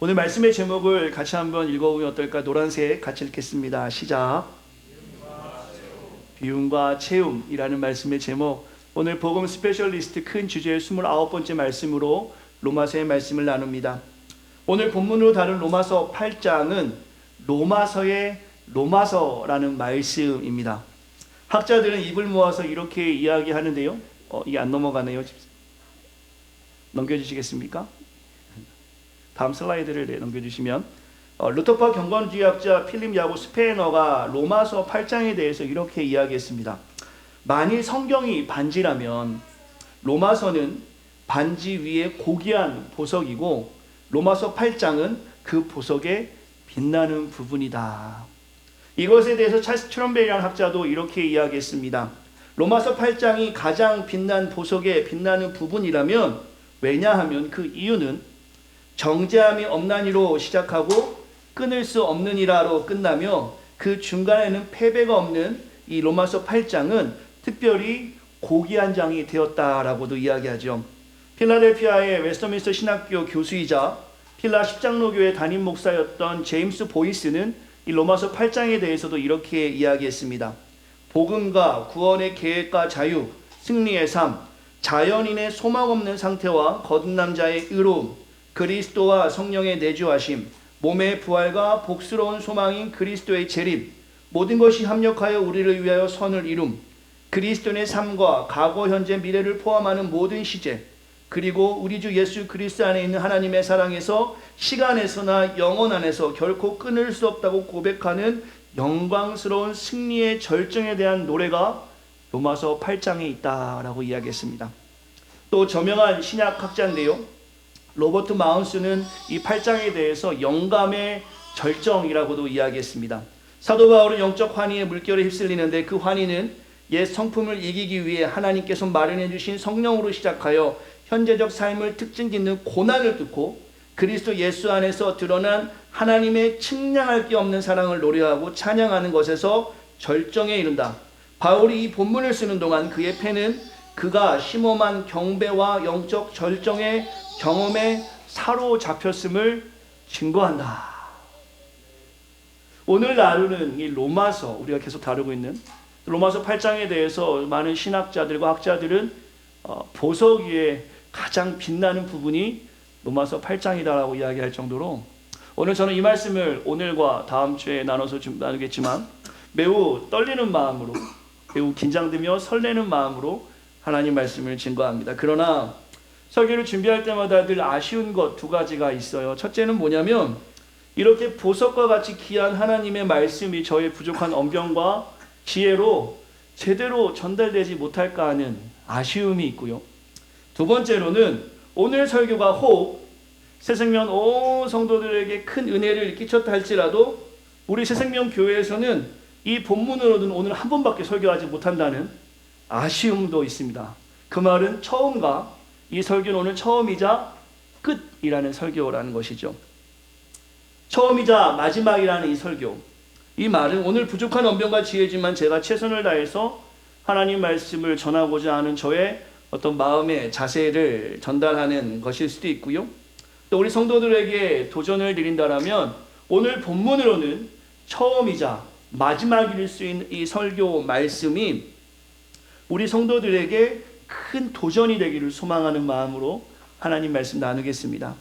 오늘 말씀의 제목을 같이 한번 읽어보면 어떨까? 노란색 같이 읽겠습니다. 시작. 비움과 채움이라는 말씀의 제목. 오늘 복음 스페셜리스트 큰 주제의 29번째 말씀으로 로마서의 말씀을 나눕니다. 오늘 본문으로 다룬 로마서 8장은 로마서의 로마서라는 말씀입니다. 학자들은 입을 모아서 이렇게 이야기하는데요. 이게 안 넘어가네요. 넘겨주시겠습니까? 다음 슬라이드를 넘겨주시면 루터파 경건주의학자 필립 야고 스페너가 로마서 8장에 대해서 이렇게 이야기했습니다. 만일 성경이 반지라면 로마서는 반지 위에 고귀한 보석이고 로마서 8장은 그 보석의 빛나는 부분이다. 이것에 대해서 찰스 트럼벨이라는 학자도 이렇게 이야기했습니다. 로마서 8장이 가장 빛난 보석의 빛나는 부분이라면, 왜냐하면 그 이유는 정죄함이 없나니로 시작하고 끊을 수 없느니라로 끝나며 그 중간에는 패배가 없는 이 로마서 8장은 특별히 고귀한 장이 되었다라고도 이야기하죠. 필라델피아의 웨스터민스터 신학교 교수이자 필라 십장로교회 담임 목사였던 제임스 보이스는 이 로마서 8장에 대해서도 이렇게 이야기했습니다. 복음과 구원의 계획과 자유, 승리의 삶, 자연인의 소망 없는 상태와 거듭난 자의 의로움, 그리스도와 성령의 내주하심, 몸의 부활과 복스러운 소망인 그리스도의 재림, 모든 것이 합력하여 우리를 위하여 선을 이룸, 그리스도의 삶과 과거, 현재, 미래를 포함하는 모든 시제, 그리고 우리 주 예수 그리스도 안에 있는 하나님의 사랑에서 시간에서나 영원 안에서 결코 끊을 수 없다고 고백하는 영광스러운 승리의 절정에 대한 노래가 로마서 8장에 있다라고 이야기했습니다. 또 저명한 신약학자인데요, 로버트 마운스는 이 8장에 대해서 영감의 절정이라고도 이야기했습니다. 사도 바울은 영적 환희의 물결에 휩쓸리는데 그 환희는 옛 성품을 이기기 위해 하나님께서 마련해 주신 성령으로 시작하여 현재적 삶을 특징 짓는 고난을 뚫고 그리스도 예수 안에서 드러난 하나님의 측량할 게 없는 사랑을 노래하고 찬양하는 것에서 절정에 이른다. 바울이 이 본문을 쓰는 동안 그의 펜은 그가 심오한 경배와 영적 절정의 경험에 사로잡혔음을 증거한다. 오늘 다루는 이 로마서, 우리가 계속 다루고 있는 로마서 8장에 대해서 많은 신학자들과 학자들은 보석 위에 가장 빛나는 부분이 로마서 8장이다라고 이야기할 정도로, 오늘 저는 이 말씀을 오늘과 다음 주에 나눠서 좀 나누겠지만 매우 떨리는 마음으로, 매우 긴장되며 설레는 마음으로 하나님 말씀을 증거합니다. 그러나 설교를 준비할 때마다 늘 아쉬운 것 두 가지가 있어요. 첫째는 뭐냐면, 이렇게 보석과 같이 귀한 하나님의 말씀이 저의 부족한 언변과 지혜로 제대로 전달되지 못할까 하는 아쉬움이 있고요. 두 번째로는 오늘 설교가 혹 새생명 온 성도들에게 큰 은혜를 끼쳤다 할지라도 우리 새생명 교회에서는 이 본문으로는 오늘 한 번밖에 설교하지 못한다는 아쉬움도 있습니다. 그 말은 처음과 이 설교는 오늘 처음이자 끝이라는 설교라는 것이죠. 처음이자 마지막이라는 이 설교, 이 말은 오늘 부족한 언변과 지혜지만 제가 최선을 다해서 하나님 말씀을 전하고자 하는 저의 어떤 마음의 자세를 전달하는 것일 수도 있고요. 또 우리 성도들에게 도전을 드린다면 오늘 본문으로는 처음이자 마지막일 수 있는 이 설교 말씀이 우리 성도들에게 큰 도전이 되기를 소망하는 마음으로 하나님 말씀 나누겠습니다.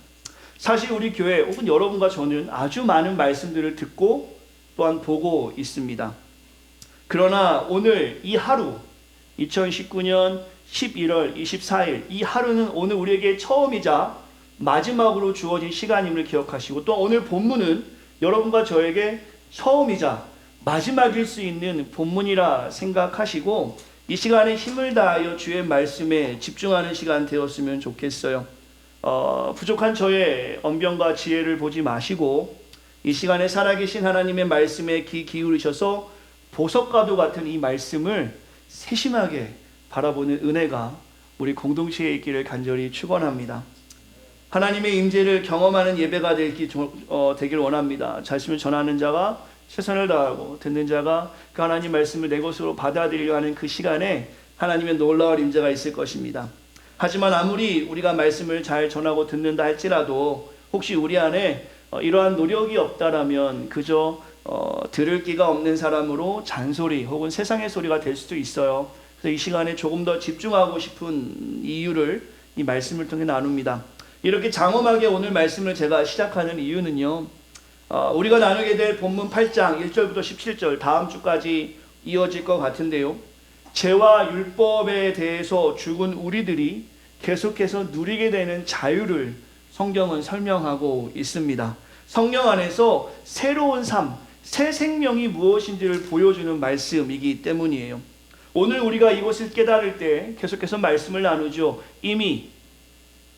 사실 우리 교회 혹은 여러분과 저는 아주 많은 말씀들을 듣고 또한 보고 있습니다. 그러나 오늘 이 하루, 2019년 11월 24일 이 하루는 오늘 우리에게 처음이자 마지막으로 주어진 시간임을 기억하시고, 또 오늘 본문은 여러분과 저에게 처음이자 마지막일 수 있는 본문이라 생각하시고 이 시간에 힘을 다하여 주의 말씀에 집중하는 시간 되었으면 좋겠어요. 부족한 저의 언변과 지혜를 보지 마시고 이 시간에 살아계신 하나님의 말씀에 귀 기울이셔서 보석과도 같은 이 말씀을 세심하게 바라보는 은혜가 우리 공동체에 있기를 간절히 축원합니다. 하나님의 임재를 경험하는 예배가 되길 원합니다. 말씀을 전하는 자가 최선을 다하고 듣는 자가 그 하나님 말씀을 내 것으로 받아들이려 하는 그 시간에 하나님의 놀라운 임재가 있을 것입니다. 하지만 아무리 우리가 말씀을 잘 전하고 듣는다 할지라도 혹시 우리 안에 이러한 노력이 없다라면 그저 들을 끼가 없는 사람으로 잔소리 혹은 세상의 소리가 될 수도 있어요. 그래서 이 시간에 조금 더 집중하고 싶은 이유를 이 말씀을 통해 나눕니다. 이렇게 장엄하게 오늘 말씀을 제가 시작하는 이유는요, 우리가 나누게 될 본문 8장 1절부터 17절 다음 주까지 이어질 것 같은데요, 죄와 율법에 대해서 죽은 우리들이 계속해서 누리게 되는 자유를 성경은 설명하고 있습니다. 성령 안에서 새로운 삶, 새 생명이 무엇인지를 보여주는 말씀이기 때문이에요. 오늘 우리가 이것을 깨달을 때 계속해서 말씀을 나누죠. 이미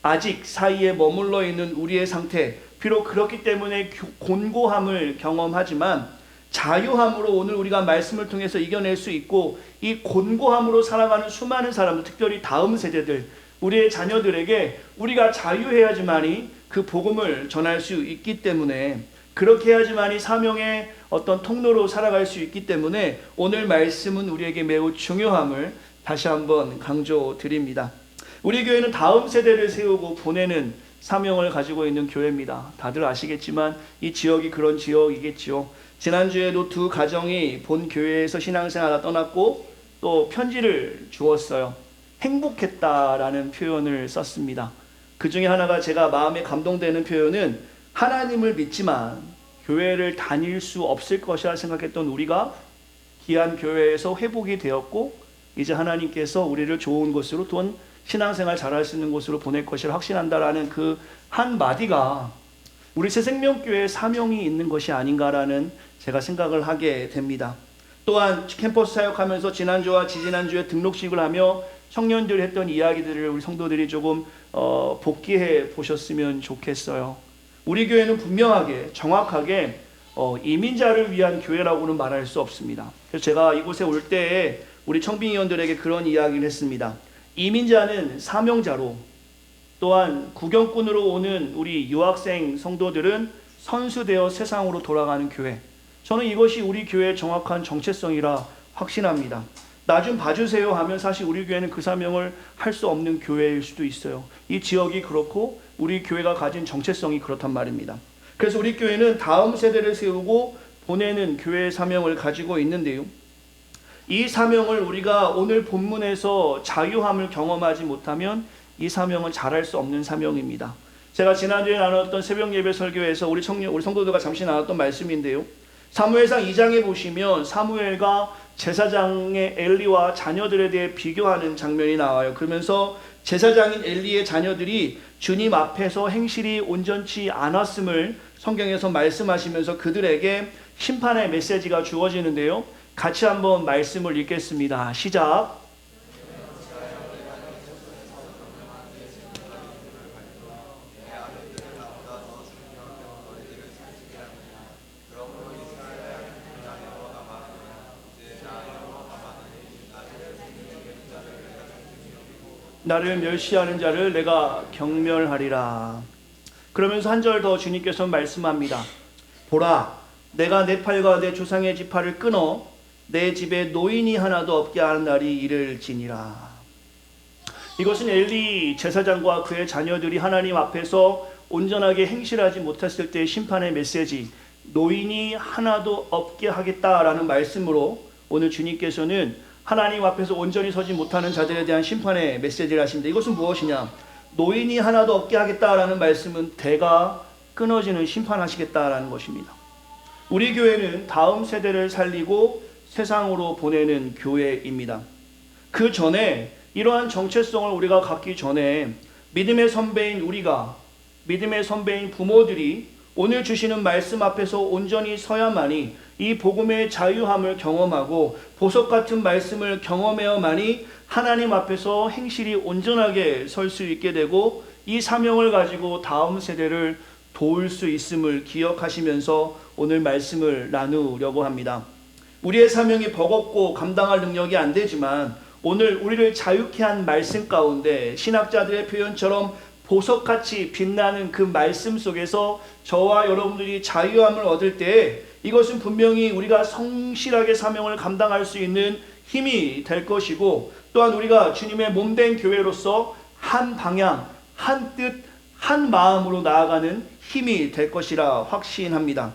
아직 사이에 머물러 있는 우리의 상태, 비록 그렇기 때문에 곤고함을 경험하지만 자유함으로 오늘 우리가 말씀을 통해서 이겨낼 수 있고, 이 곤고함으로 살아가는 수많은 사람들, 특별히 다음 세대들, 우리의 자녀들에게 우리가 자유해야지만이 그 복음을 전할 수 있기 때문에, 그렇게 해야지만이 사명의 어떤 통로로 살아갈 수 있기 때문에 오늘 말씀은 우리에게 매우 중요함을 다시 한번 강조드립니다. 우리 교회는 다음 세대를 세우고 보내는 사명을 가지고 있는 교회입니다. 다들 아시겠지만 이 지역이 그런 지역이겠죠. 지난주에도 두 가정이 본 교회에서 신앙생활을 떠났고 또 편지를 주었어요. 행복했다라는 표현을 썼습니다. 그 중에 하나가 제가 마음에 감동되는 표현은, 하나님을 믿지만 교회를 다닐 수 없을 것이라 생각했던 우리가 귀한 교회에서 회복이 되었고, 이제 하나님께서 우리를 좋은 곳으로, 또 신앙생활 잘할 수 있는 곳으로 보낼 것을 확신한다라는 그 한마디가 우리 새생명교회의 사명이 있는 것이 아닌가라는 제가 생각을 하게 됩니다. 또한 캠퍼스 사역하면서 지난주와 지지난주에 등록식을 하며 청년들이 했던 이야기들을 우리 성도들이 조금 복기해 보셨으면 좋겠어요. 우리 교회는 분명하게 정확하게 이민자를 위한 교회라고는 말할 수 없습니다. 그래서 제가 이곳에 올 때에 우리 청빙위원들에게 그런 이야기를 했습니다. 이민자는 사명자로, 또한 구경꾼으로 오는 우리 유학생 성도들은 선수되어 세상으로 돌아가는 교회. 저는 이것이 우리 교회의 정확한 정체성이라 확신합니다. 나 좀 봐주세요 하면 사실 우리 교회는 그 사명을 할 수 없는 교회일 수도 있어요. 이 지역이 그렇고 우리 교회가 가진 정체성이 그렇단 말입니다. 그래서 우리 교회는 다음 세대를 세우고 보내는 교회의 사명을 가지고 있는데요, 이 사명을 우리가 오늘 본문에서 자유함을 경험하지 못하면 이 사명은 잘할 수 없는 사명입니다. 제가 지난주에 나눴던 새벽 예배 설교에서 우리 성도들과 잠시 나눴던 말씀인데요, 사무엘상 2장에 보시면 사무엘과 제사장의 엘리와 자녀들에 대해 비교하는 장면이 나와요. 그러면서 제사장인 엘리의 자녀들이 주님 앞에서 행실이 온전치 않았음을 성경에서 말씀하시면서 그들에게 심판의 메시지가 주어지는데요, 같이 한번 말씀을 읽겠습니다. 시작. 나를 멸시하는 자를 내가 경멸하리라. 그러면서 한 절 더 주님께서 말씀합니다. 보라, 내가 내 팔과 내 조상의 지파를 끊어 내 집에 노인이 하나도 없게 하는 날이 이를지니라. 이것은 엘리 제사장과 그의 자녀들이 하나님 앞에서 온전하게 행실하지 못했을 때의 심판의 메시지, 노인이 하나도 없게 하겠다라는 말씀으로 오늘 주님께서는 하나님 앞에서 온전히 서지 못하는 자들에 대한 심판의 메시지를 하십니다. 이것은 무엇이냐? 노인이 하나도 없게 하겠다라는 말씀은 대가 끊어지는 심판하시겠다라는 것입니다. 우리 교회는 다음 세대를 살리고 세상으로 보내는 교회입니다. 그 전에 이러한 정체성을 우리가 갖기 전에 믿음의 선배인 우리가, 믿음의 선배인 부모들이 오늘 주시는 말씀 앞에서 온전히 서야만이 이 복음의 자유함을 경험하고 보석 같은 말씀을 경험해야만이 하나님 앞에서 행실이 온전하게 설 수 있게 되고 이 사명을 가지고 다음 세대를 도울 수 있음을 기억하시면서 오늘 말씀을 나누려고 합니다. 우리의 사명이 버겁고 감당할 능력이 안 되지만 오늘 우리를 자유케 한 말씀 가운데 신학자들의 표현처럼 보석같이 빛나는 그 말씀 속에서 저와 여러분들이 자유함을 얻을 때 이것은 분명히 우리가 성실하게 사명을 감당할 수 있는 힘이 될 것이고, 또한 우리가 주님의 몸된 교회로서 한 방향, 한 뜻, 한 마음으로 나아가는 힘이 될 것이라 확신합니다.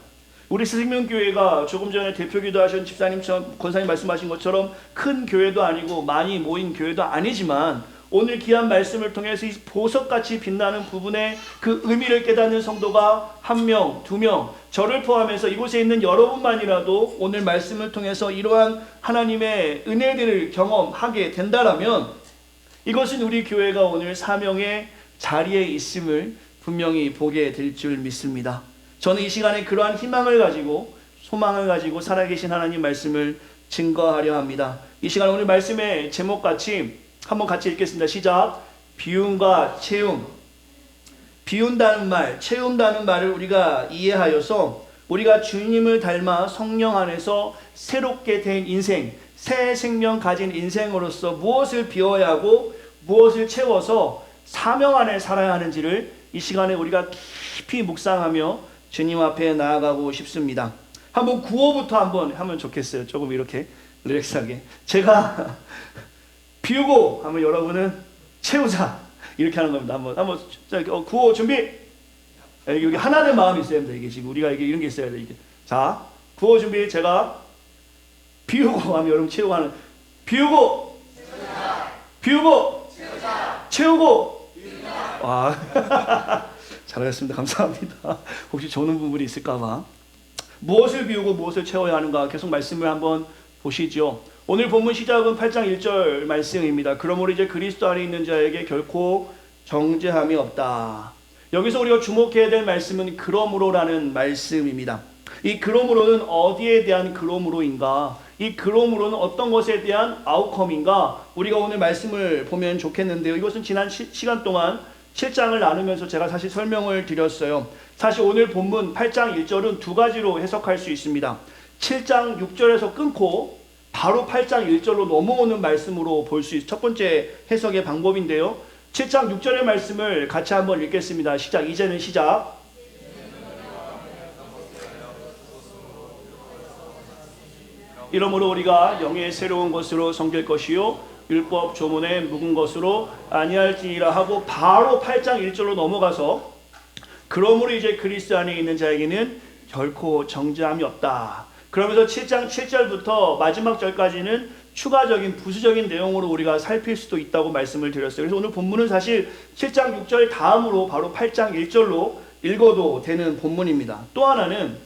우리 생명교회가 조금 전에 대표기도 하신 집사님처럼 권사님 말씀하신 것처럼 큰 교회도 아니고 많이 모인 교회도 아니지만 오늘 귀한 말씀을 통해서 이 보석같이 빛나는 부분의 그 의미를 깨닫는 성도가 1명, 2명, 저를 포함해서 이곳에 있는 여러분만이라도 오늘 말씀을 통해서 이러한 하나님의 은혜들을 경험하게 된다라면 이것은 우리 교회가 오늘 사명의 자리에 있음을 분명히 보게 될 줄 믿습니다. 저는 이 시간에 그러한 희망을 가지고 소망을 가지고 살아계신 하나님 말씀을 증거하려 합니다. 이 시간 오늘 말씀의 제목같이 한번 같이 읽겠습니다. 시작. 비움과 채움. 비운다는 말, 채운다는 말을 우리가 이해하여서 우리가 주님을 닮아 성령 안에서 새롭게 된 인생, 새 생명 가진 인생으로서 무엇을 비워야 하고 무엇을 채워서 사명 안에 살아야 하는지를 이 시간에 우리가 깊이 묵상하며 주님 앞에 나아가고 싶습니다. 한번 구호부터 한번 하면 좋겠어요. 조금 이렇게 릴렉스하게. 제가 비우고 하면 여러분은 채우자 이렇게 하는 겁니다. 한번 구호 준비. 여기 하나 된 마음이 있어야 합니다. 이게 지금 우리가 이런 게 있어야 돼. 이게. 자, 구호 준비. 제가 비우고 하면 여러분 채우고 하는. 비우고 채우자. 비우고 채우자. 채우고 비우자. 와. 잘하셨습니다. 감사합니다. 혹시 적는 부분이 있을까봐. 무엇을 비우고 무엇을 채워야 하는가 계속 말씀을 한번 보시죠. 오늘 본문 시작은 8장 1절 말씀입니다. 그러므로 이제 그리스도 안에 있는 자에게 결코 정죄함이 없다. 여기서 우리가 주목해야 될 말씀은 그러므로라는 말씀입니다. 이 그러므로는 어디에 대한 그러므로인가? 이 그러므로는 어떤 것에 대한 아웃컴인가? 우리가 오늘 말씀을 보면 좋겠는데요. 이것은 지난 시간 동안 7장을 나누면서 제가 사실 설명을 드렸어요. 사실 오늘 본문 8장 1절은 두 가지로 해석할 수 있습니다. 7장 6절에서 끊고 바로 8장 1절로 넘어오는 말씀으로 볼 수 있어요. 첫 번째 해석의 방법인데요. 7장 6절의 말씀을 같이 한번 읽겠습니다. 시작. 이제는 시작. 이러므로 우리가 영의 새로운 것으로 섬길 것이요 율법 조문에 묵은 것으로 아니할지니라 하고 바로 8장 1절로 넘어가서 그러므로 이제 그리스도 안에 있는 자에게는 결코 정죄함이 없다. 그러면서 7장 7절부터 마지막 절까지는 추가적인 부수적인 내용으로 우리가 살필 수도 있다고 말씀을 드렸어요. 그래서 오늘 본문은 사실 7장 6절 다음으로 바로 8장 1절로 읽어도 되는 본문입니다. 또 하나는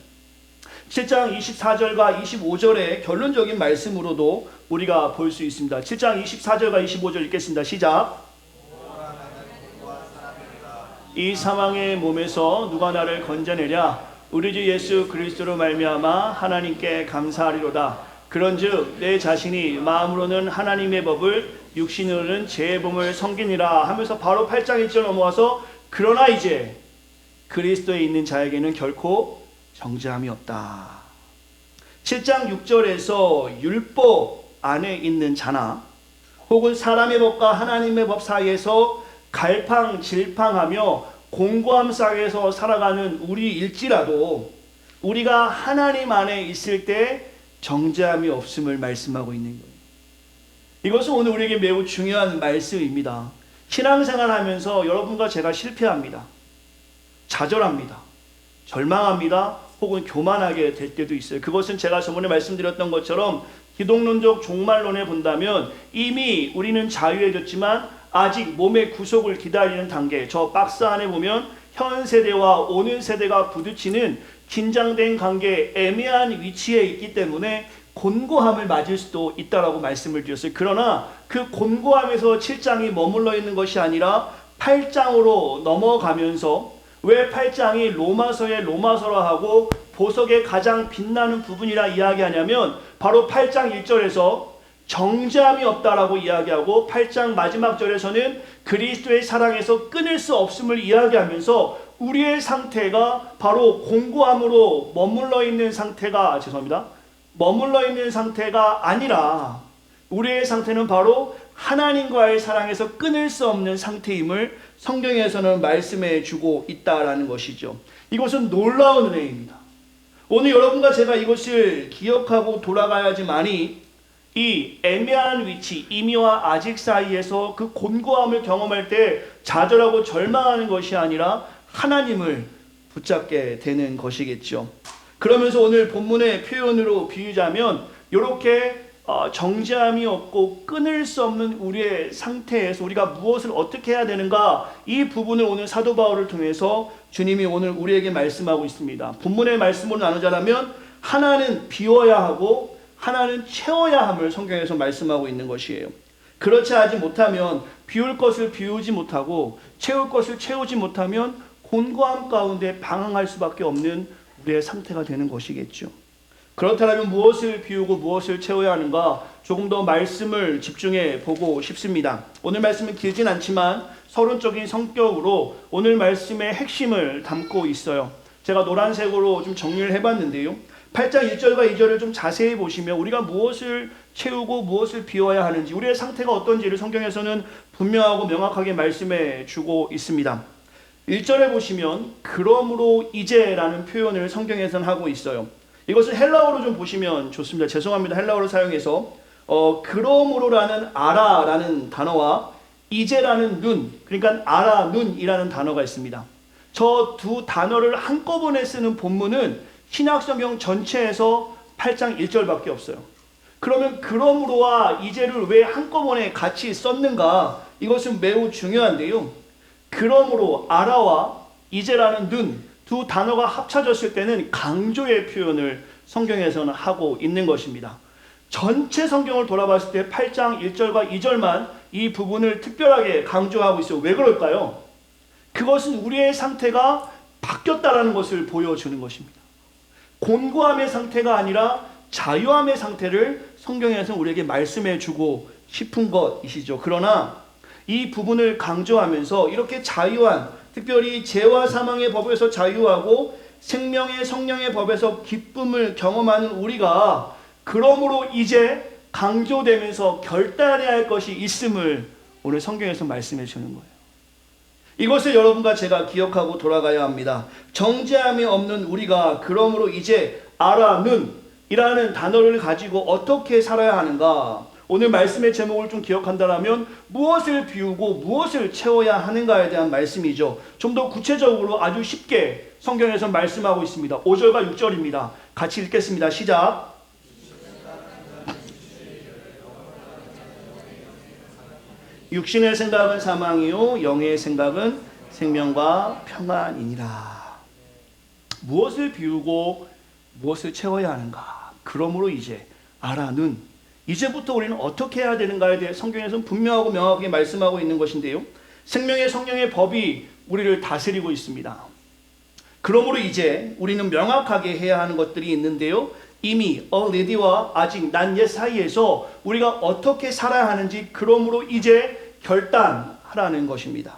7장 24절과 25절의 결론적인 말씀으로도 우리가 볼 수 있습니다. 7장 24절과 25절 읽겠습니다. 시작. 이 사망의 몸에서 누가 나를 건져내랴? 우리 주 예수 그리스도로 말미암아 하나님께 감사하리로다. 그런즉 내 자신이 마음으로는 하나님의 법을 육신으로는 제 몸을 섬기니라 하면서 바로 8장 1절 넘어와서 그러나 이제 그리스도에 있는 자에게는 결코 정죄함이 없다. 7장 6절에서 율법 안에 있는 자나 혹은 사람의 법과 하나님의 법 사이에서 갈팡질팡하며 공고함 사이에서 살아가는 우리일지라도 우리가 하나님 안에 있을 때 정죄함이 없음을 말씀하고 있는 거예요. 이것은 오늘 우리에게 매우 중요한 말씀입니다. 신앙생활 하면서 여러분과 제가 실패합니다. 좌절합니다. 절망합니다. 혹은 교만하게 될 때도 있어요. 그것은 제가 저번에 말씀드렸던 것처럼 기독론적 종말론에 본다면 이미 우리는 자유해졌지만 아직 몸의 구속을 기다리는 단계, 저 박스 안에 보면 현 세대와 오는 세대가 부딪히는 긴장된 관계, 애매한 위치에 있기 때문에 곤고함을 맞을 수도 있다라고 말씀을 드렸어요. 그러나 그 곤고함에서 7장이 머물러 있는 것이 아니라 8장으로 넘어가면서 왜 8장이 로마서의 로마서라 하고 보석의 가장 빛나는 부분이라 이야기하냐면 바로 8장 1절에서 정죄함이 없다라고 이야기하고 8장 마지막 절에서는 그리스도의 사랑에서 끊을 수 없음을 이야기하면서 우리의 상태가 바로 공고함으로 머물러 있는 상태가 머물러 있는 상태가 아니라 우리의 상태는 바로 하나님과의 사랑에서 끊을 수 없는 상태임을 성경에서는 말씀해 주고 있다라는 것이죠. 이것은 놀라운 은혜입니다. 오늘 여러분과 제가 이것을 기억하고 돌아가야지만이 이 애매한 위치, 이미와 아직 사이에서 그 곤고함을 경험할 때 좌절하고 절망하는 것이 아니라 하나님을 붙잡게 되는 것이겠죠. 그러면서 오늘 본문의 표현으로 비유자면 이렇게 정죄함이 없고 끊을 수 없는 우리의 상태에서 우리가 무엇을 어떻게 해야 되는가, 이 부분을 오늘 사도 바울을 통해서 주님이 오늘 우리에게 말씀하고 있습니다. 본문의 말씀으로 나누자면 하나는 비워야 하고 하나는 채워야 함을 성경에서 말씀하고 있는 것이에요. 그렇지 하지 못하면 비울 것을 비우지 못하고 채울 것을 채우지 못하면 곤고함 가운데 방황할 수밖에 없는 우리의 상태가 되는 것이겠죠. 그렇다면 무엇을 비우고 무엇을 채워야 하는가, 조금 더 말씀을 집중해 보고 싶습니다. 오늘 말씀은 길진 않지만 서론적인 성격으로 오늘 말씀의 핵심을 담고 있어요. 제가 노란색으로 좀 정리를 해봤는데요, 8장 1절과 2절을 좀 자세히 보시면 우리가 무엇을 채우고 무엇을 비워야 하는지, 우리의 상태가 어떤지를 성경에서는 분명하고 명확하게 말씀해 주고 있습니다. 1절에 보시면 그러므로 이제라는 표현을 성경에서는 하고 있어요. 이것을 헬라어로 좀 보시면 좋습니다. 죄송합니다. 헬라어를 사용해서 그러므로라는 아라라는 단어와 이제라는 눈, 그러니까 아라 눈이라는 단어가 있습니다. 저 두 단어를 한꺼번에 쓰는 본문은 신약성경 전체에서 8장 1절밖에 없어요. 그러면 그러므로와 이제를 왜 한꺼번에 같이 썼는가? 이것은 매우 중요한데요, 그러므로 아라와 이제라는 눈 두 단어가 합쳐졌을 때는 강조의 표현을 성경에서는 하고 있는 것입니다. 전체 성경을 돌아봤을 때 8장 1절과 2절만 이 부분을 특별하게 강조하고 있어요. 왜 그럴까요? 그것은 우리의 상태가 바뀌었다는 것을 보여주는 것입니다. 곤고함의 상태가 아니라 자유함의 상태를 성경에서 우리에게 말씀해 주고 싶은 것이시죠. 그러나 이 부분을 강조하면서 이렇게 자유한, 특별히 죄와 사망의 법에서 자유하고 생명의 성령의 법에서 기쁨을 경험하는 우리가 그러므로 이제 강조되면서 결단해야 할 것이 있음을 오늘 성경에서 말씀해 주는 거예요. 이것을 여러분과 제가 기억하고 돌아가야 합니다. 정죄함이 없는 우리가 그러므로 이제 아라는 이라는 단어를 가지고 어떻게 살아야 하는가, 오늘 말씀의 제목을 좀 기억한다면 무엇을 비우고 무엇을 채워야 하는가에 대한 말씀이죠. 좀 더 구체적으로 아주 쉽게 성경에서 말씀하고 있습니다. 5절과 6절입니다. 같이 읽겠습니다. 시작. 육신의 생각은 사망이요 영의 생각은 생명과 평안이니라. 무엇을 비우고 무엇을 채워야 하는가? 그러므로 이제 아라는, 이제부터 우리는 어떻게 해야 되는가에 대해 성경에서는 분명하고 명확하게 말씀하고 있는 것인데요, 생명의 성령의 법이 우리를 다스리고 있습니다. 그러므로 이제 우리는 명확하게 해야 하는 것들이 있는데요, 이미 already와 아직 난 옛 사이에서 우리가 어떻게 살아야 하는지 그러므로 이제 결단하라는 것입니다.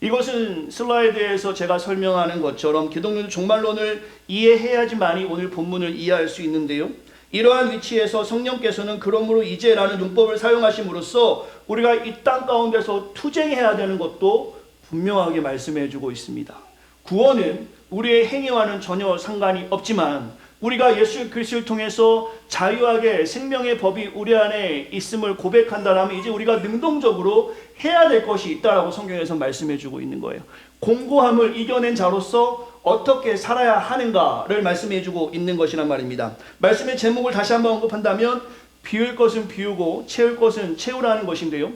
이것은 슬라이드에서 제가 설명하는 것처럼 기독교 종말론을 이해해야지만이 오늘 본문을 이해할 수 있는데요, 이러한 위치에서 성령께서는 그러므로 이제라는 문법을 사용하심으로써 우리가 이 땅 가운데서 투쟁해야 되는 것도 분명하게 말씀해 주고 있습니다. 구원은 우리의 행위와는 전혀 상관이 없지만 우리가 예수 그리스도를 통해서 자유하게 생명의 법이 우리 안에 있음을 고백한다면 이제 우리가 능동적으로 해야 될 것이 있다라고 성경에서 말씀해 주고 있는 거예요. 공고함을 이겨낸 자로서 어떻게 살아야 하는가를 말씀해 주고 있는 것이란 말입니다. 말씀의 제목을 다시 한번 언급한다면 비울 것은 비우고 채울 것은 채우라는 것인데요,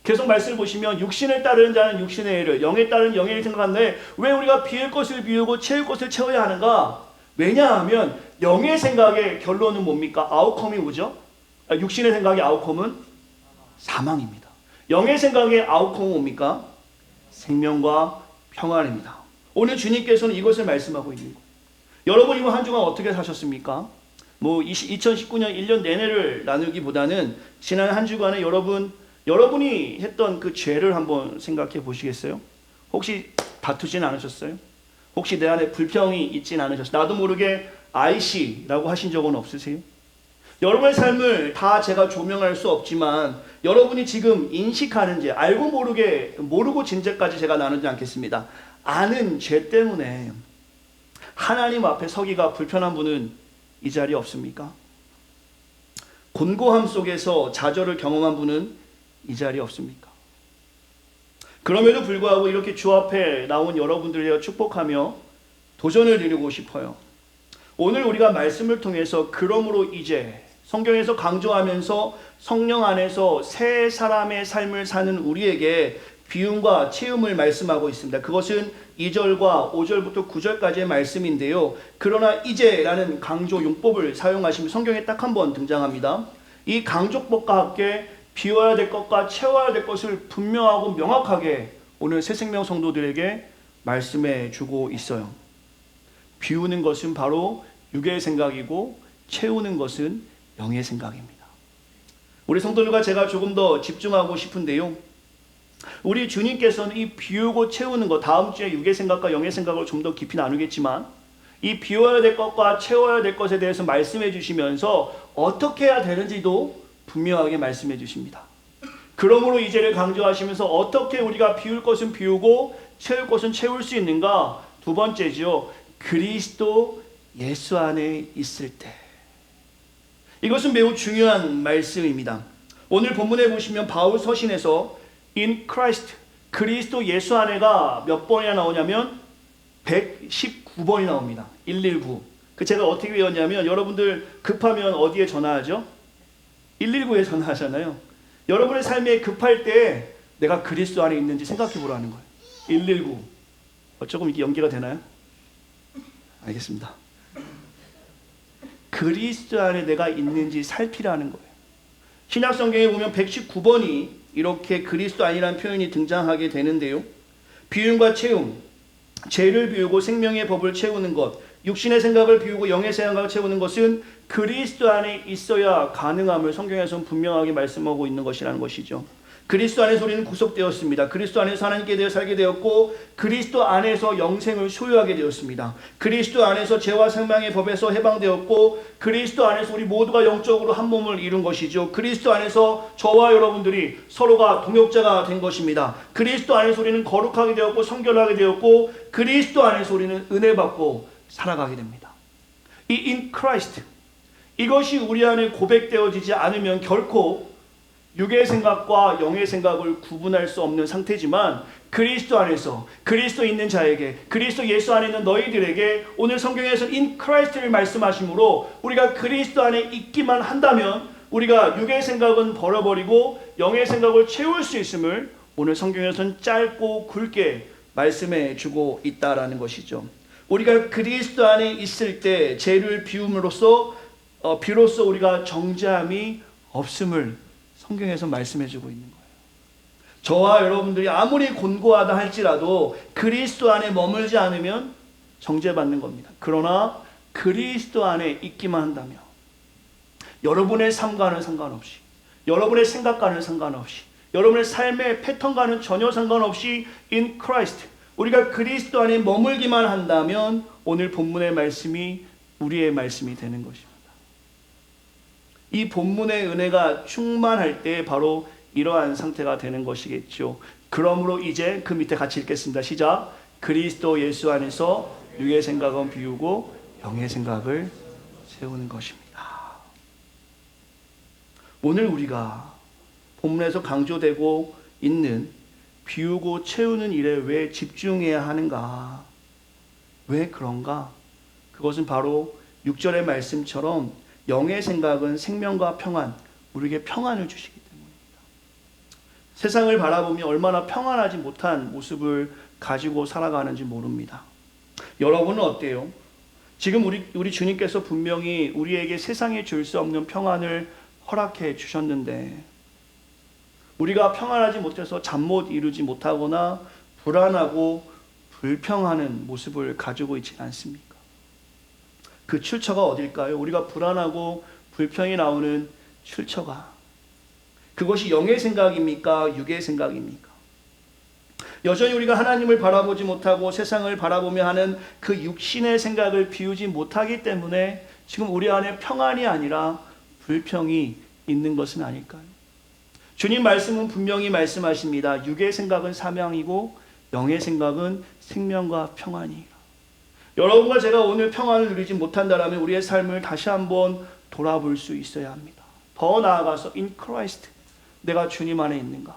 계속 말씀을 보시면 육신을 따르는 자는 육신의 일을, 영에 따르는 영의 일을 생각하는데 왜 우리가 비울 것을 비우고 채울 것을 채워야 하는가? 왜냐하면 영의 생각의 결론은 뭡니까? 아웃컴이 뭐죠? 육신의 생각의 아웃컴은 사망입니다. 영의 생각의 아웃컴은 뭡니까? 생명과 평안입니다. 오늘 주님께서는 이것을 말씀하고 있는 거예요. 여러분 이번 한 주간 어떻게 사셨습니까? 2019년 1년 내내를 나누기보다는 지난 한 주간에 여러분이 했던 그 죄를 한번 생각해 보시겠어요? 혹시 다투진 않으셨어요? 혹시 내 안에 불평이 있진 않으셨어요? 나도 모르게 아이씨라고 하신 적은 없으세요? 여러분의 삶을 다 제가 조명할 수 없지만 여러분이 지금 인식하는 죄, 알고 모르고 진 죄까지 제가 나누지 않겠습니다. 아는 죄 때문에 하나님 앞에 서기가 불편한 분은 이 자리에 없습니까? 곤고함 속에서 좌절을 경험한 분은 이 자리에 없습니까? 그럼에도 불구하고 이렇게 주 앞에 나온 여러분들을 축복하며 도전을 드리고 싶어요. 오늘 우리가 말씀을 통해서 그러므로 이제 성경에서 강조하면서 성령 안에서 새 사람의 삶을 사는 우리에게 비움과 체험을 말씀하고 있습니다. 그것은 2절과 5절부터 9절까지의 말씀인데요. 그러나 이제라는 강조 용법을 사용하시면 성경에 딱 한 번 등장합니다. 이 강조법과 함께 비워야 될 것과 채워야 될 것을 분명하고 명확하게 오늘 새생명 성도들에게 말씀해 주고 있어요. 비우는 것은 바로 육의 생각이고 채우는 것은 영의 생각입니다. 우리 성도들과 제가 조금 더 집중하고 싶은데요. 우리 주님께서는 이 비우고 채우는 것, 다음 주에 육의 생각과 영의 생각을 좀 더 깊이 나누겠지만 이 비워야 될 것과 채워야 될 것에 대해서 말씀해 주시면서 어떻게 해야 되는지도 분명하게 말씀해 주십니다. 그러므로 이제를 강조하시면서 어떻게 우리가 비울 것은 비우고 채울 것은 채울 수 있는가? 두 번째죠. 그리스도 예수 안에 있을 때. 이것은 매우 중요한 말씀입니다. 오늘 본문에 보시면 바울 서신에서 in Christ, 그리스도 예수 안에가 몇 번이나 나오냐면 119번이 나옵니다. 119. 그 제가 어떻게 외웠냐면 여러분들 급하면 어디에 전화하죠? 119에 전화하잖아요. 여러분의 삶에 급할 때 내가 그리스도 안에 있는지 생각해 보라는 거예요. 119. 조금 이게 연계가 되나요? 알겠습니다. 그리스도 안에 내가 있는지 살피라는 거예요. 신약 성경에 보면 119번이 이렇게 그리스도 안이라는 표현이 등장하게 되는데요. 비움과 채움, 죄를 비우고 생명의 법을 채우는 것, 육신의 생각을 비우고 영의 생각을 채우는 것은 그리스도 안에 있어야 가능함을 성경에서는 분명하게 말씀하고 있는 것이라는 것이죠. 그리스도 안에서 우리는 구속되었습니다. 그리스도 안에서 하나님께 대해 살게 되었고 그리스도 안에서 영생을 소유하게 되었습니다. 그리스도 안에서 죄와 생명의 법에서 해방되었고 그리스도 안에서 우리 모두가 영적으로 한 몸을 이룬 것이죠. 그리스도 안에서 저와 여러분들이 서로가 동역자가 된 것입니다. 그리스도 안에서 우리는 거룩하게 되었고 성결하게 되었고 그리스도 안에서 우리는 은혜 받고 살아가게 됩니다. 이 in Christ, 이것이 우리 안에 고백되어지지 않으면 결코 육의 생각과 영의 생각을 구분할 수 없는 상태지만 그리스도 안에서 그리스도 있는 자에게 그리스도 예수 안에 있는 너희들에게 오늘 성경에서 in Christ를 말씀하시므로 우리가 그리스도 안에 있기만 한다면 우리가 육의 생각은 버려버리고 영의 생각을 채울 수 있음을 오늘 성경에서는 짧고 굵게 말씀해 주고 있다라는 것이죠. 우리가 그리스도 안에 있을 때 죄를 비움으로써 비로소 우리가 정죄함이 없음을 성경에서 말씀해 주고 있는 거예요. 저와 여러분들이 아무리 곤고하다 할지라도 그리스도 안에 머물지 않으면 정죄받는 겁니다. 그러나 그리스도 안에 있기만 한다면 여러분의 삶과는 상관없이 여러분의 생각과는 상관없이 여러분의 삶의 패턴과는 전혀 상관없이 in Christ, 우리가 그리스도 안에 머물기만 한다면 오늘 본문의 말씀이 우리의 말씀이 되는 것입니다. 이 본문의 은혜가 충만할 때 바로 이러한 상태가 되는 것이겠죠. 그러므로 이제 그 밑에 같이 읽겠습니다. 시작. 그리스도 예수 안에서 육의 생각은 비우고 영의 생각을 세우는 것입니다. 오늘 우리가 본문에서 강조되고 있는 비우고 채우는 일에 왜 집중해야 하는가? 왜 그런가? 그것은 바로 6절의 말씀처럼 영의 생각은 생명과 평안, 우리에게 평안을 주시기 때문입니다. 세상을 바라보며 얼마나 평안하지 못한 모습을 가지고 살아가는지 모릅니다. 여러분은 어때요? 지금 우리 주님께서 분명히 우리에게 세상에 줄 수 없는 평안을 허락해 주셨는데 우리가 평안하지 못해서 잠 못 이루지 못하거나 불안하고 불평하는 모습을 가지고 있지 않습니까? 그 출처가 어딜까요? 우리가 불안하고 불평이 나오는 출처가 그것이 영의 생각입니까? 육의 생각입니까? 여전히 우리가 하나님을 바라보지 못하고 세상을 바라보며 하는 그 육신의 생각을 비우지 못하기 때문에 지금 우리 안에 평안이 아니라 불평이 있는 것은 아닐까요? 주님 말씀은 분명히 말씀하십니다. 육의 생각은 사망이고 영의 생각은 생명과 평안이라. 여러분과 제가 오늘 평안을 누리지 못한다면 우리의 삶을 다시 한번 돌아볼 수 있어야 합니다. 더 나아가서 in Christ, 내가 주님 안에 있는가?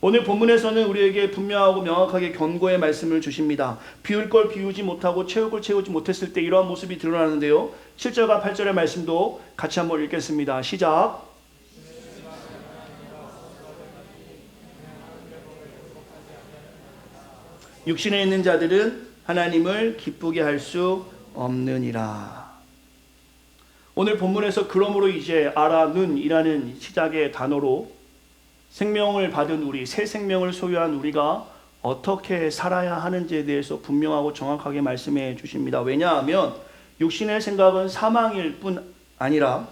오늘 본문에서는 우리에게 분명하고 명확하게 경고의 말씀을 주십니다. 비울 걸 비우지 못하고 채울 걸 채우지 못했을 때 이러한 모습이 드러나는데요. 7절과 8절의 말씀도 같이 한번 읽겠습니다. 시작. 육신에 있는 자들은 하나님을 기쁘게 할 수 없느니라. 오늘 본문에서 그러므로 이제 알아는이라는 시작의 단어로 생명을 받은 우리, 새 생명을 소유한 우리가 어떻게 살아야 하는지에 대해서 분명하고 정확하게 말씀해 주십니다. 왜냐하면 육신의 생각은 사망일 뿐 아니라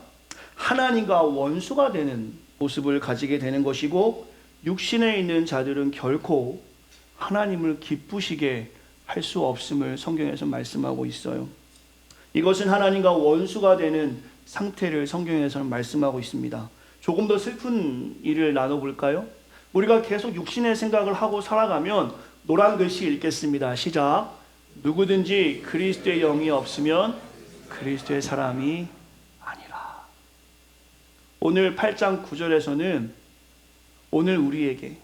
하나님과 원수가 되는 모습을 가지게 되는 것이고, 육신에 있는 자들은 결코 하나님을 기쁘시게 할 수 없음을 성경에서 말씀하고 있어요. 이것은 하나님과 원수가 되는 상태를 성경에서는 말씀하고 있습니다. 조금 더 슬픈 일을 나눠볼까요? 우리가 계속 육신의 생각을 하고 살아가면 노란 글씨 읽겠습니다. 시작. 누구든지 그리스도의 영이 없으면 그리스도의 사람이 아니라. 오늘 8장 9절에서는 오늘 우리에게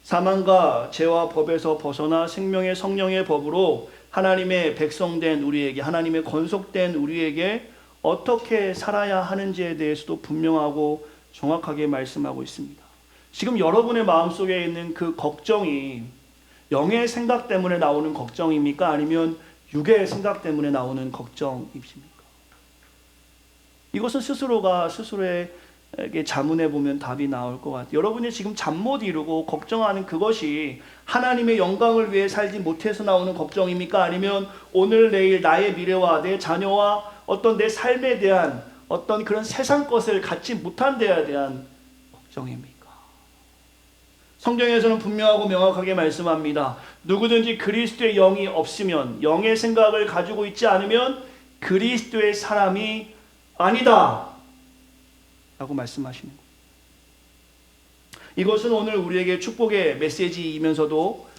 사망과 죄와 법에서 벗어나 생명의 성령의 법으로 하나님의 백성된 우리에게, 하나님의 건속된 우리에게 어떻게 살아야 하는지에 대해서도 분명하고 정확하게 말씀하고 있습니다. 지금 여러분의 마음속에 있는 그 걱정이 영의 생각 때문에 나오는 걱정입니까? 아니면 육의 생각 때문에 나오는 걱정이십니까? 이것은 스스로가 스스로에게 자문해 보면 답이 나올 것 같아요. 여러분이 지금 잠 못 이루고 걱정하는 그것이 하나님의 영광을 위해 살지 못해서 나오는 걱정입니까? 아니면 오늘 내일 나의 미래와 내 자녀와 어떤 내 삶에 대한 어떤 그런 세상 것을 갖지 못한 데에 대한 걱정입니까? 성경에서는 분명하고 명확하게 말씀합니다. 누구든지 그리스도의 영이 없으면, 영의 생각을 가지고 있지 않으면 그리스도의 사람이 아니다 라고 말씀하시는 거예요. 이것은 오늘 우리에게 축복의 메시지이면서도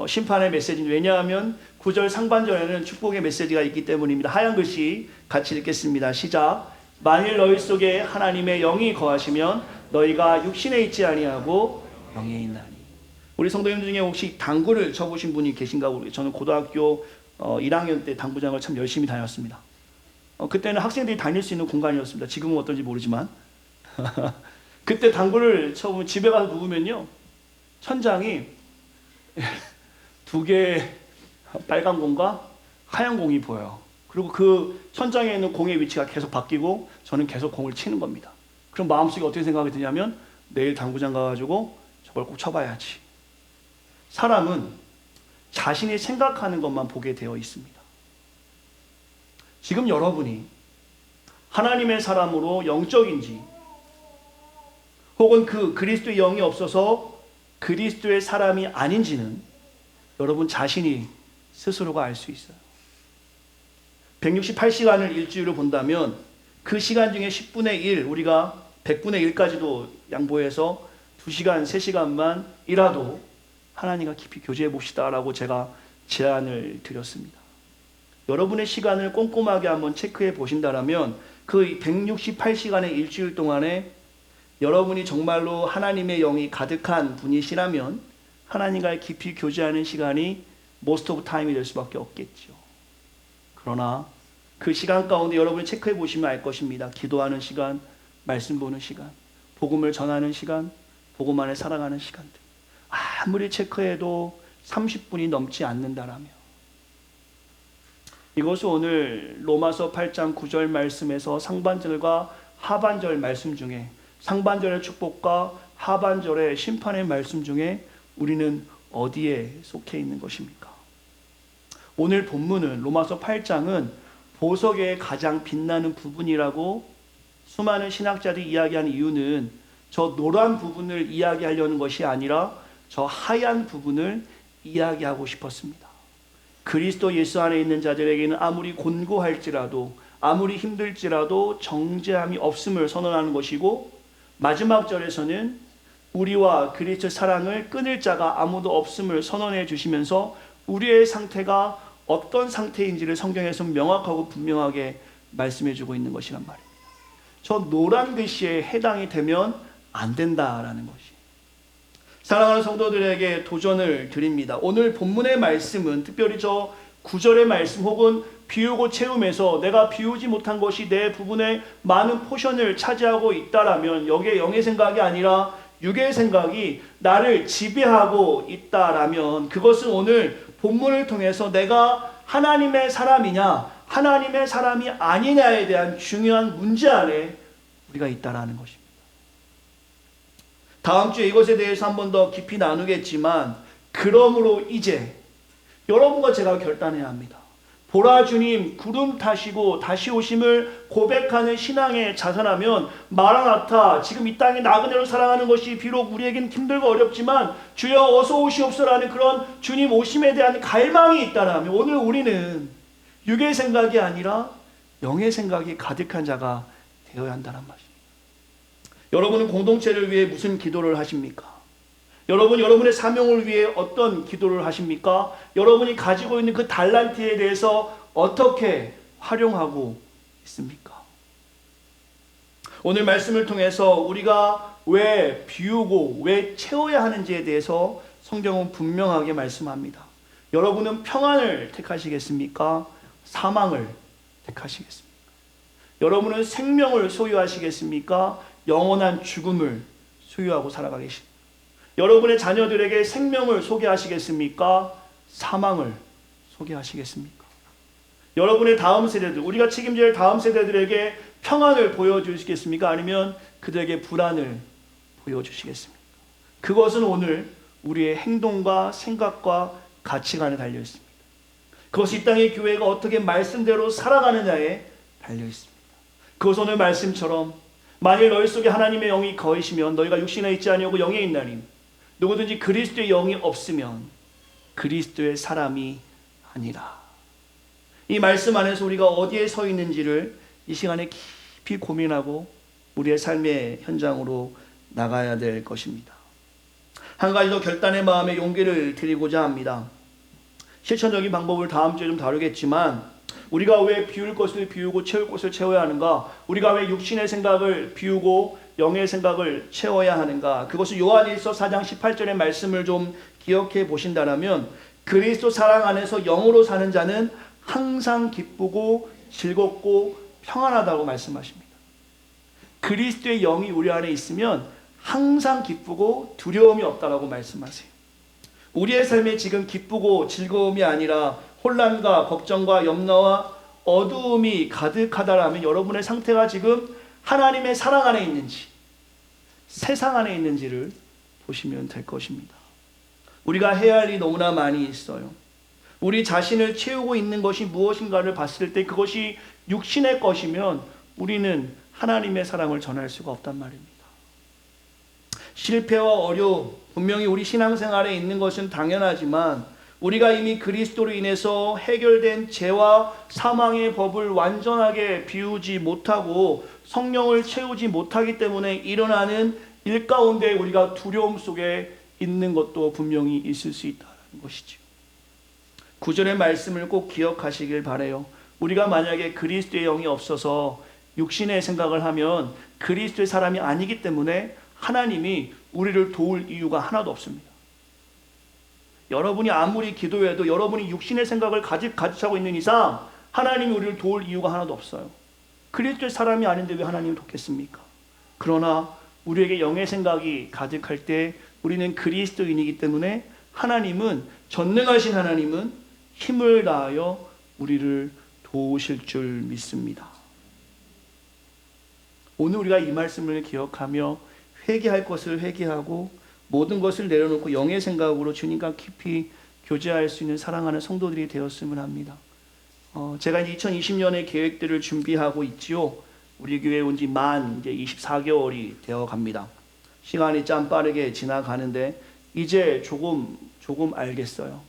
심판의 메시지입니다. 왜냐하면 9절 상반절에는 축복의 메시지가 있기 때문입니다. 하얀 글씨 같이 읽겠습니다. 시작. 만일 너희 속에 하나님의 영이 거하시면 너희가 육신에 있지 아니하고 영에 있나니. 우리 성도님들 중에 혹시 당구를 쳐보신 분이 계신가 모르겠어요. 저는 고등학교 1학년 때 당구장을 참 열심히 다녔습니다. 그때는 학생들이 다닐 수 있는 공간이었습니다. 지금은 어떤지 모르지만 그때 당구를 쳐보면 집에 가서 누우면요, 천장이 두 개의 빨간 공과 하얀 공이 보여요. 그리고 그 천장에 있는 공의 위치가 계속 바뀌고 저는 계속 공을 치는 겁니다. 그럼 마음속에 어떻게 생각이 드냐면 내일 당구장 가가지고 저걸 꼭 쳐봐야지. 사람은 자신이 생각하는 것만 보게 되어 있습니다. 지금 여러분이 하나님의 사람으로 영적인지 혹은 그 그리스도의 영이 없어서 그리스도의 사람이 아닌지는 여러분 자신이 스스로가 알 수 있어요. 168시간을 일주일로 본다면 그 시간 중에 10분의 1, 우리가 100분의 1까지도 양보해서 2시간, 3시간만 일하도 하나님과 깊이 교제해 봅시다 라고 제가 제안을 드렸습니다. 여러분의 시간을 꼼꼼하게 한번 체크해 보신다면 그 168시간의 일주일 동안에 여러분이 정말로 하나님의 영이 가득한 분이시라면 하나님과 깊이 교제하는 시간이 most of time이 될 수밖에 없겠죠. 그러나 그 시간 가운데 여러분이 체크해 보시면 알 것입니다. 기도하는 시간, 말씀 보는 시간, 복음을 전하는 시간, 복음 안에 살아가는 시간들, 아무리 체크해도 30분이 넘지 않는다라며, 이것은 오늘 로마서 8장 9절 말씀에서 상반절과 하반절 말씀 중에, 상반절의 축복과 하반절의 심판의 말씀 중에 우리는 어디에 속해 있는 것입니까? 오늘 본문은, 로마서 8장은 보석의 가장 빛나는 부분이라고 수많은 신학자들이 이야기하는 이유는 저 노란 부분을 이야기하려는 것이 아니라 저 하얀 부분을 이야기하고 싶었습니다. 그리스도 예수 안에 있는 자들에게는 아무리 곤고할지라도, 아무리 힘들지라도 정죄함이 없음을 선언하는 것이고, 마지막 절에서는 우리와 그리스도 사랑을 끊을 자가 아무도 없음을 선언해 주시면서 우리의 상태가 어떤 상태인지를 성경에서 명확하고 분명하게 말씀해 주고 있는 것이란 말입니다. 저 노란 글씨에 해당이 되면 안 된다라는 것이. 사랑하는 성도들에게 도전을 드립니다. 오늘 본문의 말씀은 특별히 저 9절의 말씀 혹은 비우고 채움에서 내가 비우지 못한 것이 내 부분의 많은 포션을 차지하고 있다라면 여기에 영의 생각이 아니라 육의 생각이 나를 지배하고 있다라면 그것은 오늘 본문을 통해서 내가 하나님의 사람이냐 하나님의 사람이 아니냐에 대한 중요한 문제 안에 우리가 있다라는 것입니다. 다음 주에 이것에 대해서 한 번 더 깊이 나누겠지만 그러므로 이제 여러분과 제가 결단해야 합니다. 보라 주님 구름 타시고 다시 오심을 고백하는 신앙에 자산하면 마라나타 지금 이 땅에 나그네로 살아가는 것이 비록 우리에겐 힘들고 어렵지만 주여 어서 오시옵소라는 그런 주님 오심에 대한 갈망이 있다면 오늘 우리는 육의 생각이 아니라 영의 생각이 가득한 자가 되어야 한다는 말입니다. 여러분은 공동체를 위해 무슨 기도를 하십니까? 여러분의 사명을 위해 어떤 기도를 하십니까? 여러분이 가지고 있는 그 달란트에 대해서 어떻게 활용하고 있습니까? 오늘 말씀을 통해서 우리가 왜 비우고 왜 채워야 하는지에 대해서 성경은 분명하게 말씀합니다. 여러분은 평안을 택하시겠습니까? 사망을 택하시겠습니까? 여러분은 생명을 소유하시겠습니까? 영원한 죽음을 소유하고 살아가겠습니까? 여러분의 자녀들에게 생명을 소개하시겠습니까? 사망을 소개하시겠습니까? 여러분의 다음 세대들, 우리가 책임질 다음 세대들에게 평안을 보여주시겠습니까? 아니면 그들에게 불안을 보여주시겠습니까? 그것은 오늘 우리의 행동과 생각과 가치관에 달려 있습니다. 그것이 이 땅의 교회가 어떻게 말씀대로 살아가느냐에 달려 있습니다. 그것은 오늘 말씀처럼 만일 너희 속에 하나님의 영이 거하시면 너희가 육신에 있지 아니하고 영에 있나니 누구든지 그리스도의 영이 없으면 그리스도의 사람이 아니라. 이 말씀 안에서 우리가 어디에 서 있는지를 이 시간에 깊이 고민하고 우리의 삶의 현장으로 나가야 될 것입니다. 한 가지 더 결단의 마음에 용기를 드리고자 합니다. 실천적인 방법을 다음 주에 좀 다루겠지만 우리가 왜 비울 것을 비우고 채울 것을 채워야 하는가? 우리가 왜 육신의 생각을 비우고 영의 생각을 채워야 하는가? 그것은 요한일서 4장 18절의 말씀을 좀 기억해 보신다면 그리스도 사랑 안에서 영으로 사는 자는 항상 기쁘고 즐겁고 평안하다고 말씀하십니다. 그리스도의 영이 우리 안에 있으면 항상 기쁘고 두려움이 없다라고 말씀하세요. 우리의 삶에 지금 기쁘고 즐거움이 아니라 혼란과 걱정과 염려와 어두움이 가득하다라면 여러분의 상태가 지금 하나님의 사랑 안에 있는지 세상 안에 있는지를 보시면 될 것입니다. 우리가 해야 할 일이 너무나 많이 있어요. 우리 자신을 채우고 있는 것이 무엇인가를 봤을 때 그것이 육신의 것이면 우리는 하나님의 사랑을 전할 수가 없단 말입니다. 실패와 어려움, 분명히 우리 신앙생활에 있는 것은 당연하지만 우리가 이미 그리스도로 인해서 해결된 죄와 사망의 법을 완전하게 비우지 못하고 성령을 채우지 못하기 때문에 일어나는 일 가운데 우리가 두려움 속에 있는 것도 분명히 있을 수 있다는 것이죠. 9절의 말씀을 꼭 기억하시길 바라요. 우리가 만약에 그리스도의 영이 없어서 육신의 생각을 하면 그리스도의 사람이 아니기 때문에 하나님이 우리를 도울 이유가 하나도 없습니다. 여러분이 아무리 기도해도 여러분이 육신의 생각을 가지고 있는 이상 하나님이 우리를 도울 이유가 하나도 없어요. 그리스도의 사람이 아닌데 왜 하나님을 돕겠습니까? 그러나 우리에게 영의 생각이 가득할 때 우리는 그리스도인이기 때문에 하나님은 전능하신 하나님은 힘을 다하여 우리를 도우실 줄 믿습니다. 오늘 우리가 이 말씀을 기억하며 회개할 것을 회개하고 모든 것을 내려놓고 영의 생각으로 주님과 깊이 교제할 수 있는 사랑하는 성도들이 되었으면 합니다. 제가 이제 2020년의 계획들을 준비하고 있지요. 우리 교회에 온 지 이제 24개월이 되어 갑니다. 시간이 참 빠르게 지나가는데 이제 조금 알겠어요.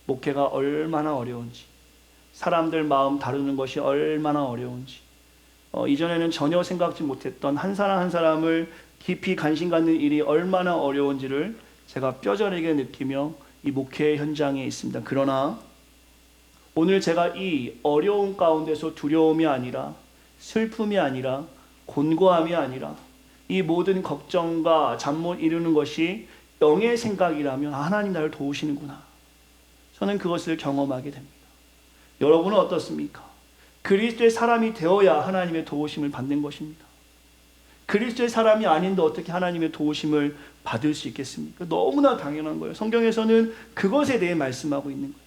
목회가 얼마나 어려운지, 사람들 마음 다루는 것이 얼마나 어려운지, 이전에는 전혀 생각지 못했던 한 사람 한 사람을 깊이 관심 갖는 일이 얼마나 어려운지를 제가 뼈저리게 느끼며 이 목회 현장에 있습니다. 그러나 오늘 제가 이 어려움 가운데서 두려움이 아니라 슬픔이 아니라 곤고함이 아니라 이 모든 걱정과 잠 못 이루는 것이 영의 생각이라면 하나님 나를 도우시는구나. 저는 그것을 경험하게 됩니다. 여러분은 어떻습니까? 그리스도의 사람이 되어야 하나님의 도우심을 받는 것입니다. 그리스도의 사람이 아닌데 어떻게 하나님의 도우심을 받을 수 있겠습니까? 너무나 당연한 거예요. 성경에서는 그것에 대해 말씀하고 있는 거예요.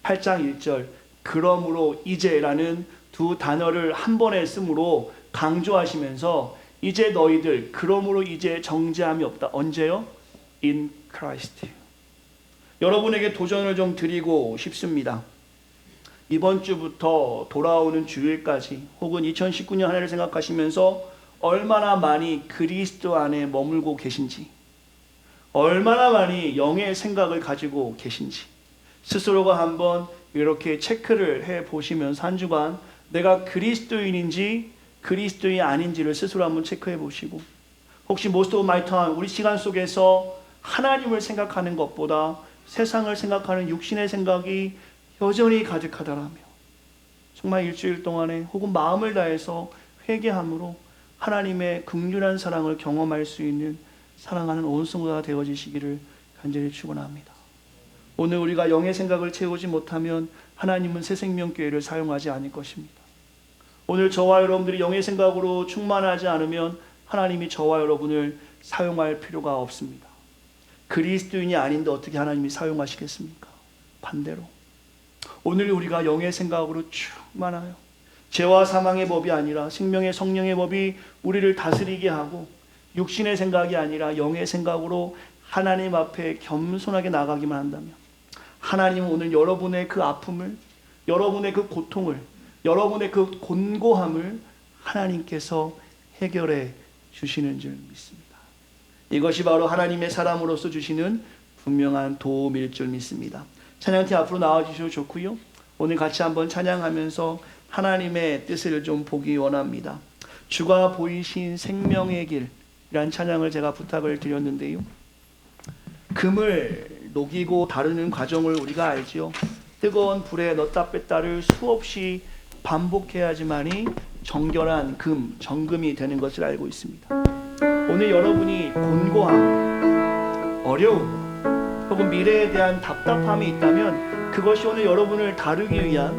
8장 1절 그러므로 이제라는 두 단어를 한 번에 쓰므로 강조하시면서 이제 너희들 그러므로 이제 정죄함이 없다. 언제요? In Christ. 여러분에게 도전을 좀 드리고 싶습니다. 이번 주부터 돌아오는 주일까지 혹은 2019년 한 해를 생각하시면서 얼마나 많이 그리스도 안에 머물고 계신지, 얼마나 많이 영의 생각을 가지고 계신지 스스로가 한번 이렇게 체크를 해 보시면서 한 주간 내가 그리스도인인지 그리스도인이 아닌지를 스스로 한번 체크해 보시고, 혹시 most of my time 우리 시간 속에서 하나님을 생각하는 것보다 세상을 생각하는 육신의 생각이 여전히 가득하다라며 정말 일주일 동안에 혹은 마음을 다해서 회개함으로 하나님의 긍휼한 사랑을 경험할 수 있는 사랑하는 온 성도가 되어지시기를 간절히 축원합니다. 오늘 우리가 영의 생각을 채우지 못하면 하나님은 새생명교회를 사용하지 않을 것입니다. 오늘 저와 여러분들이 영의 생각으로 충만하지 않으면 하나님이 저와 여러분을 사용할 필요가 없습니다. 그리스도인이 아닌데 어떻게 하나님이 사용하시겠습니까? 반대로 오늘 우리가 영의 생각으로 충만하여 죄와 사망의 법이 아니라 생명의 성령의 법이 우리를 다스리게 하고 육신의 생각이 아니라 영의 생각으로 하나님 앞에 겸손하게 나가기만 한다면 하나님은 오늘 여러분의 그 아픔을, 여러분의 그 고통을, 여러분의 그 곤고함을 하나님께서 해결해 주시는 줄 믿습니다. 이것이 바로 하나님의 사람으로서 주시는 분명한 도움일 줄 믿습니다. 찬양팀 앞으로 나와주셔도 좋고요. 오늘 같이 한번 찬양하면서 하나님의 뜻을 좀 보기 원합니다. 주가 보이신 생명의 길이란 찬양을 제가 부탁을 드렸는데요. 금을 녹이고 다루는 과정을 우리가 알지요. 뜨거운 불에 넣었다 뺐다를 수없이 반복해야지만이 정결한 금, 정금이 되는 것을 알고 있습니다. 오늘 여러분이 곤고함, 어려움, 혹은 미래에 대한 답답함이 있다면 그것이 오늘 여러분을 다루기 위한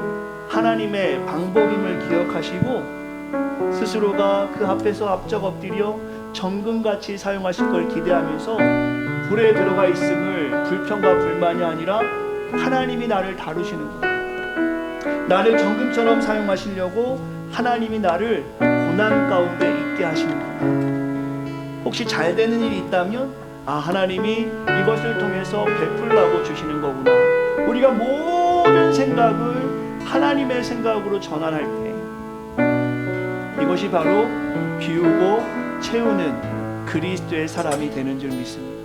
하나님의 방법임을 기억하시고 스스로가 그 앞에서 앞적 엎드려 정금같이 사용하실 걸 기대하면서 불에 들어가 있음을 불평과 불만이 아니라 하나님이 나를 다루시는구나, 나를 정금처럼 사용하시려고 하나님이 나를 고난 가운데 있게 하시는구나. 혹시 잘 되는 일이 있다면 하나님이 이것을 통해서 베풀라고 주시는 거구나. 우리가 모든 생각을 하나님의 생각으로 전환할 때 이것이 바로 비우고 채우는 그리스도의 사람이 되는 줄 믿습니다.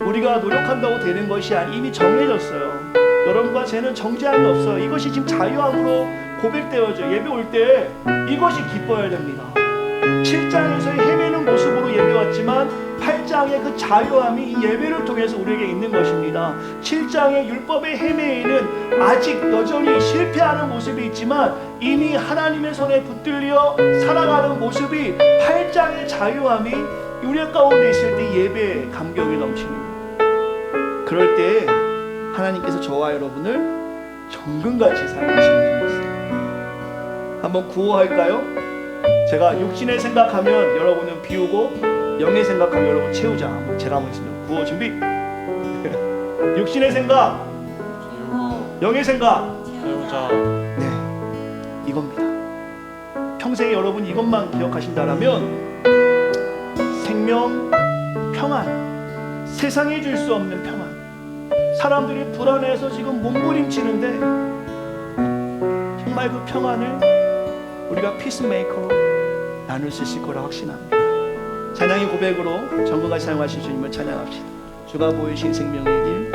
우리가 노력한다고 되는 것이 아니 이미 정해졌어요. 여러분과 저는 정죄함이 없어요. 이것이 지금 자유함으로 고백되어져. 예배 올 때 이것이 기뻐야 됩니다. 7장에서의 헤매는 모습으로 예배 왔지만 8장의 그 자유함이 이 예배를 통해서 우리에게 있는 것입니다. 7장의 율법의 헤매에는 아직 여전히 실패하는 모습이 있지만 이미 하나님의 손에 붙들려 살아가는 모습이 8장의 자유함이 우리 가운데 있을 때 예배의 감격이 넘치는 거예요. 그럴 때 하나님께서 저와 여러분을 정금같이 사용하시는 줄 믿습니다. 한번 구호할까요? 제가 육신의 생각하면 여러분은 비우고 영의 생각하면 여러분 채우자. 제가 한번 있습니다. 구호 준비. 육신의 생각 비우고 영의 생각 채우자. 네, 이겁니다. 평생에 여러분 이것만 기억하신다라면 생명, 평안, 세상에 줄 수 없는 평안. 사람들이 불안해서 지금 몸부림치는데 정말 그 평안을 우리가 피스메이커로 나눌 수 있을 거라 확신합니다. 찬양의 고백으로 정금같이 사용하신 주님을 찬양합시다. 주가 보이신 생명의 길.